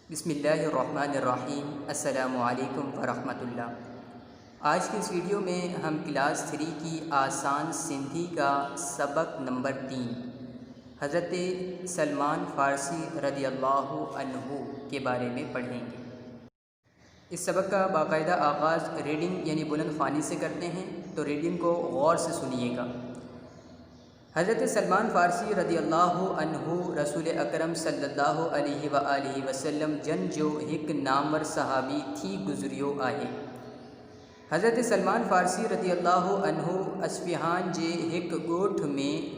بسم اللہ الرحمن الرحیم۔ السلام علیکم ورحمۃ اللہ۔ آج کی اس ویڈیو میں ہم کلاس 3 کی آسان سندھی کا سبق نمبر 3 حضرت سلمان فارسی رضی اللہ عنہ کے بارے میں پڑھیں گے۔ اس سبق کا باقاعدہ آغاز ریڈنگ یعنی بلند خوانی سے کرتے ہیں، تو ریڈنگ کو غور سے سنیے گا۔ حضرت سلمان فارسی رضی اللہ عنہ رسول اکرم صلی اللہ علیہ وآلہ وسلم جن جو ایک نامور صحابی تھی گزریو آہے۔ حضرت سلمان فارسی رضی اللہ عنہ اصفہان جے ایک گوٹھ میں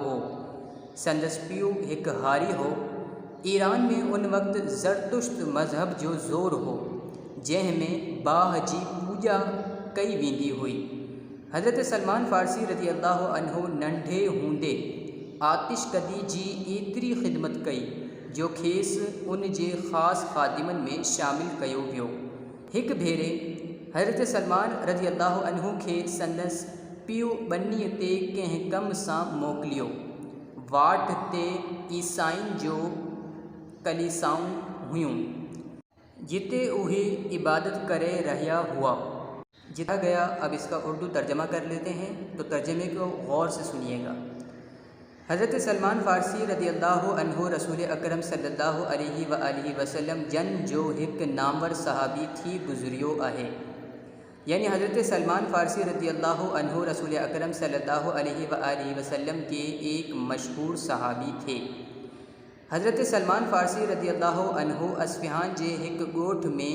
ہو، سندس پیو ایک ہاری ہو۔ ایران میں ان وقت زرتشت مذہب جو زور ہو، جنہیں میں باہ جی پوجا کئی ویندی ہوئی۔ حضرت سلمان فارسی رضی اللہ عنہ ننڈھے ہوندے آتش کدی جی ایتری خدمت کئی جو کھیس ان جے خاص خادمن میں شامل کیو ویو۔ ہک بھیرے حضرت سلمان رضی اللہ عنہ کے سندس پیو بنی تے کنہیں کم ساں موکلیو۔ واٹ تے عیسائن جو کلیساؤں ہوئوں، جتے اوہی عبادت کرے رہیا ہوا۔ جتا گیا، اب اس کا اردو ترجمہ کر لیتے ہیں، تو ترجمے کو غور سے سنیے گا۔ حضرت سلمان فارسی رضی اللہ عنہ رسول اکرم صلی اللہ علیہ وآلہ وسلم جن جو ایک نامور صحابی تھی گزریو آہے، یعنی حضرت سلمان فارسی رضی اللہ عنہ رسول اکرم صلی اللہ علیہ وآلہ وسلم کے ایک مشہور صحابی تھے۔ حضرت سلمان فارسی رضی اللہ عنہ اصفہان جے ایک گوٹھ میں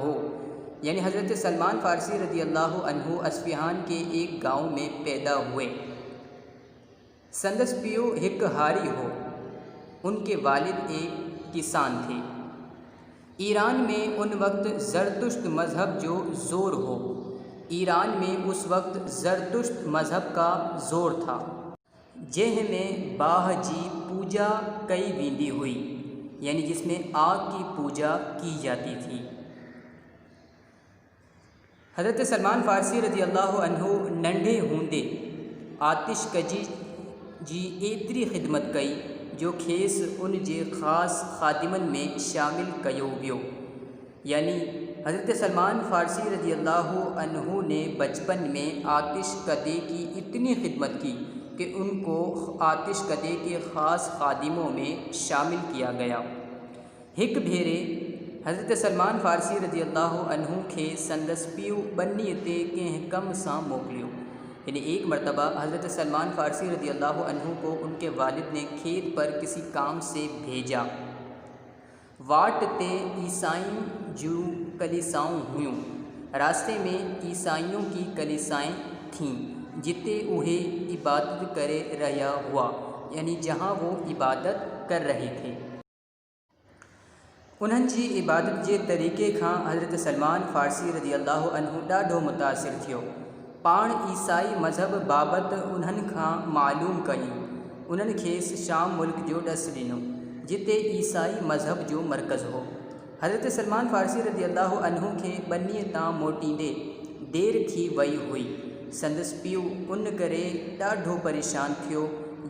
ہو، یعنی حضرت سلمان فارسی رضی اللہ عنہ اصفہان کے ایک گاؤں میں پیدا ہوئے۔ سندس پیو ایک ہاری ہو، ان کے والد ایک کسان تھے۔ ایران میں ان وقت زرتشت مذہب جو زور ہو، ایران میں اس وقت زرتشت مذہب کا زور تھا، جنہیں میں باہ جی پوجا کئی ویندی ہوئی، یعنی جس میں آگ کی پوجا کی جاتی تھی۔ حضرت سلمان فارسی رضی اللہ عنہ ننڈھے ہوندے آتش کجی جی ایتری خدمت کئی جو کھیس ان جے خاص خادمن میں شامل کیو ویو، یعنی حضرت سلمان فارسی رضی اللہ عنہ نے بچپن میں آتش کدے کی اتنی خدمت کی کہ ان کو آتش کدے کے خاص خادموں میں شامل کیا گیا۔ ہک بھیرے حضرت سلمان فارسی رضی اللہ عنہ کے سندس پیو بنی تے کنہیں کم ساں موکلیو، یعنی ایک مرتبہ حضرت سلمان فارسی رضی اللہ عنہ کو ان کے والد نے کھیت پر کسی کام سے بھیجا۔ واٹ تے عیسائن جو کلیساؤں ہوئوں، راستے میں عیسائیوں کی کلیسائیں تھیں جتے اوہے عبادت کرے رہیا ہوا، یعنی جہاں وہ عبادت کر رہے تھے۔ انہن جی عبادت جے طریقے کھاں حضرت سلمان فارسی رضی اللہ عنہ ڈاڈھو متاثر تھیو۔ پاڻ عیسائی مذہب بابت انہن کھاں معلوم کیوں۔ انہن کھیس شام ملک جو ڈس ڈنو، جتے عیسائی مذہب جو مرکز ہو۔ حضرت سلمان فارسی رضی اللہ عنہ کے بنی تاں موٹیندے دیر تھی وئی ہوئی۔ سندس پیو ان کرے ڈاڈھو پریشان تھیو۔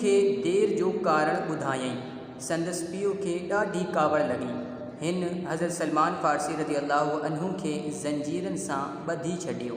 کے دیر جو کارن ٻڌایئیں۔ سندس پیو کے ڈاڈھی کاوڑ لڳی۔ ہن حضرت سلمان فارسی رضی اللہ عنہ کے زنجیرن ساں ٻڌی چھڏیو۔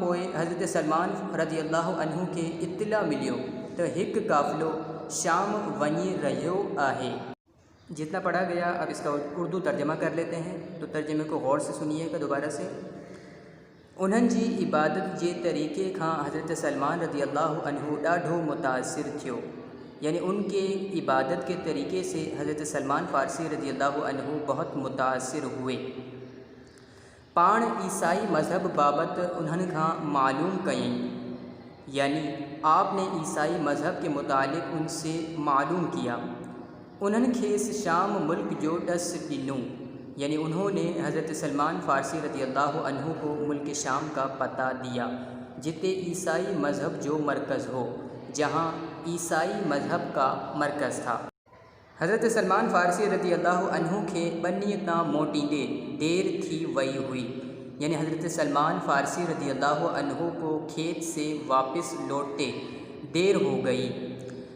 پوءِ حضرت سلمان رضی اللہ عنہ کے اطلاع ملیو تو ہک قافلو شام وڃي رہیو آہے۔ جتنا پڑھا گیا، اب اس کا اردو ترجمہ کر لیتے ہیں، تو ترجمے کو غور سے سنیے گا دوبارہ سے۔ انہن جی عبادت جے طریقے کھاں حضرت سلمان رضی اللہ عنہ ڈاڈھو متاثر تھیو، یعنی ان کے عبادت کے طریقے سے حضرت سلمان فارسی رضی اللہ عنہ بہت متاثر ہوئے۔ پاڻ عیسائی مذہب بابت انہن کھاں معلوم کئیں، یعنی آپ نے عیسائی مذہب کے متعلق ان سے معلوم کیا۔ انہن کھیس شام ملک جو ڈس ڈنو، یعنی انہوں نے حضرت سلمان فارسی رضی اللہ عنہ کو ملک شام کا پتہ دیا، جتے عیسائی مذہب جو مرکز ہو، جہاں عیسائی مذہب کا مرکز تھا۔ حضرت سلمان فارسی رضی اللہ عنہ کے بنی تاں موٹیندے دیر تھی وئی ہوئی، یعنی حضرت سلمان فارسی رضی اللہ عنہ کو کھیت سے واپس لوٹتے دیر ہو گئی۔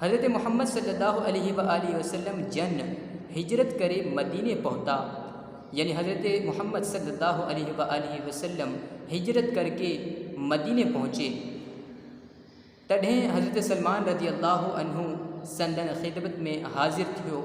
حضرت محمد صلی اللہ علیہ وآلہ وسلم جن ہجرت کرے مدینے پہنچا، یعنی حضرت محمد صلی اللہ علیہ وآلہ وسلم ہجرت کر کے مدینے پہنچے، تڈہیں حضرت سلمان رضی اللہ عنہ سندن خدمت میں حاضر تھیو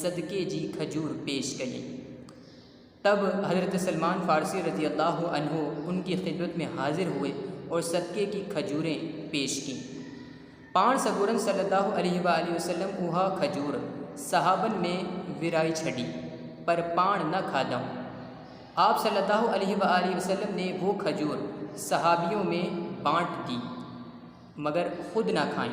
صدقے جی کھجور پیش کئی۔ تب حضرت سلمان فارسی رضی اللہ عنہ ان کی خدمت میں حاضر ہوئے اور صدقے کی کھجوریں پیش کیں۔ پان سگورن صلی اللہ علیہ وآلہ وسلم اوہا کھجور صحابن میں ورائی چھڑی، پر پان نہ کھادوں۔ آپ صلی اللہ علیہ وآلہ وسلم نے وہ کھجور صحابیوں میں بانٹ دی مگر خود نہ کھائیں۔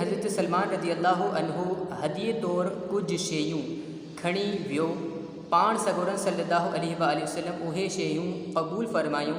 حضرت سلمان رضی اللہ عنہ ہدیے طور کچھ شیوں کھڑی ویو، پان سگورن صلی اللہ علیہ وآلہ وسلم اُہے شیوں قبول فرمایوں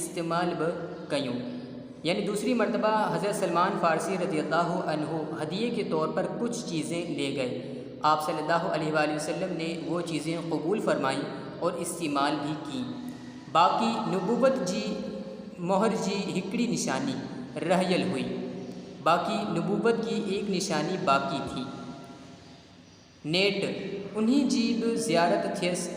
استعمال بھی کیوں، یعنی دوسری مرتبہ حضرت سلمان فارسی رضی اللہ عنہ ہدیے کے طور پر کچھ چیزیں لے گئے۔ آپ صلی اللہ علیہ وآلہ وسلم نے وہ چیزیں قبول فرمائیں اور استعمال بھی کیں۔ باقی نبوت جی مہر جی ہکڑی نشانی رہیل ہوئی، باقی نبوت کی ایک نشانی باقی تھی۔ نیٹ انہی جی بھی زیارت تھیس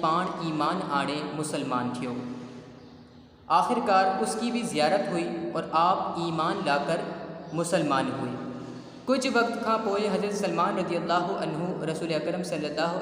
پان ایمان آڑے مسلمان تھیو۔ آخرکار اس کی بھی زیارت ہوئی اور آپ ایمان لا کر مسلمان ہوئے۔ کچھ وقت کھا پوئے حضرت سلمان رضی اللہ عنہ رسول اکرم صلی اللہ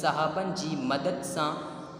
صحابن جی مدد ساں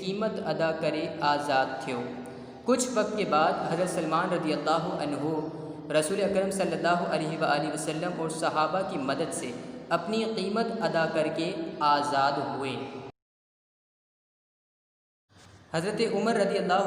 قیمت ادا کرے آزاد تھیو۔ کچھ وقت کے بعد حضرت سلمان رضی اللہ عنہ رسول اکرم صلی اللہ علیہ وآلہ وسلم اور صحابہ کی مدد سے اپنی قیمت ادا کر کے آزاد ہوئے۔ حضرت عمر رضی اللہ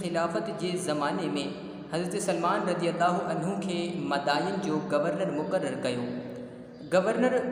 خلافت جے زمانے میں حضرت سلمان رضی اللہ عنہ کے مدائن جو گورنر مقرر کیو۔ گورنر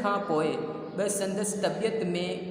کھاں پوئے بہ سندس طبیعت میں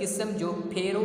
قسم جو پھیرو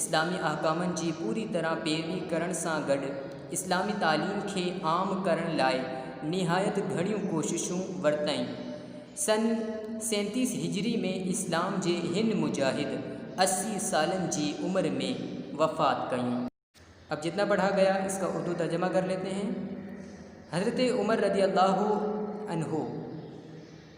اسلامی احکامن جی پوری طرح پیروی کرن ساں گڈ اسلامی تعلیم کے عام کرن لائے نہایت گھڑیوں کوششوں ورتائیں۔ سن 37 ہجری میں اسلام جے ہن مجاہد 80 سالن جی عمر میں وفات کئیں۔ اب جتنا پڑھا گیا اس کا اردو ترجمہ کر لیتے ہیں۔ حضرت عمر رضی اللہ عنہ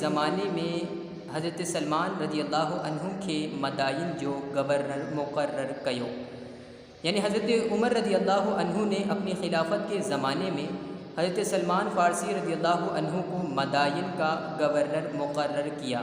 زمانے میں حضرت سلمان رضی اللہ عنہ کے مدائن جو گورنر مقرر کیو، یعنی حضرت عمر رضی اللہ عنہ نے اپنی خلافت کے زمانے میں حضرت سلمان فارسی رضی اللہ عنہ کو مدائن کا گورنر مقرر کیا۔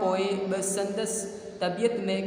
پوئے بہ سندس طبیعت میں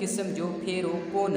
قسم جو پھیرو کون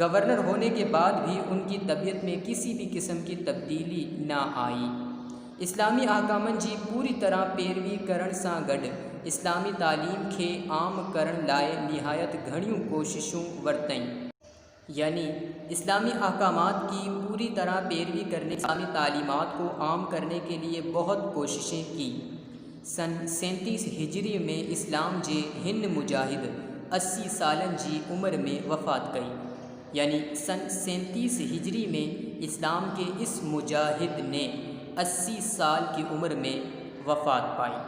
گورنر ہونے کے بعد بھی ان کی طبیعت میں کسی بھی قسم کی تبدیلی نہ آئی۔ اسلامی احکامن جی پوری طرح پیروی کرن ساں گڈ اسلامی تعلیم کے عام کرن لائے نہایت گھڑیوں کوششوں ورتائیں، یعنی اسلامی احکامات کی پوری طرح پیروی کرنے اسلامی تعلیمات کو عام کرنے کے لیے بہت کوششیں کی۔ سن 37 ہجری میں اسلام جے ہن مجاہد 80 سالن جی عمر میں وفات کئی، یعنی سن 37 ہجری میں اسلام کے اس مجاہد نے 80 سال کی عمر میں وفات پائی۔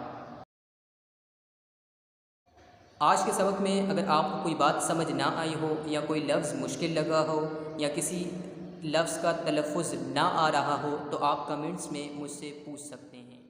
آج کے سبق میں اگر آپ کو کوئی بات سمجھ نہ آئی ہو یا کوئی لفظ مشکل لگا ہو یا کسی لفظ کا تلفظ نہ آ رہا ہو تو آپ کمنٹس میں مجھ سے پوچھ سکتے ہیں۔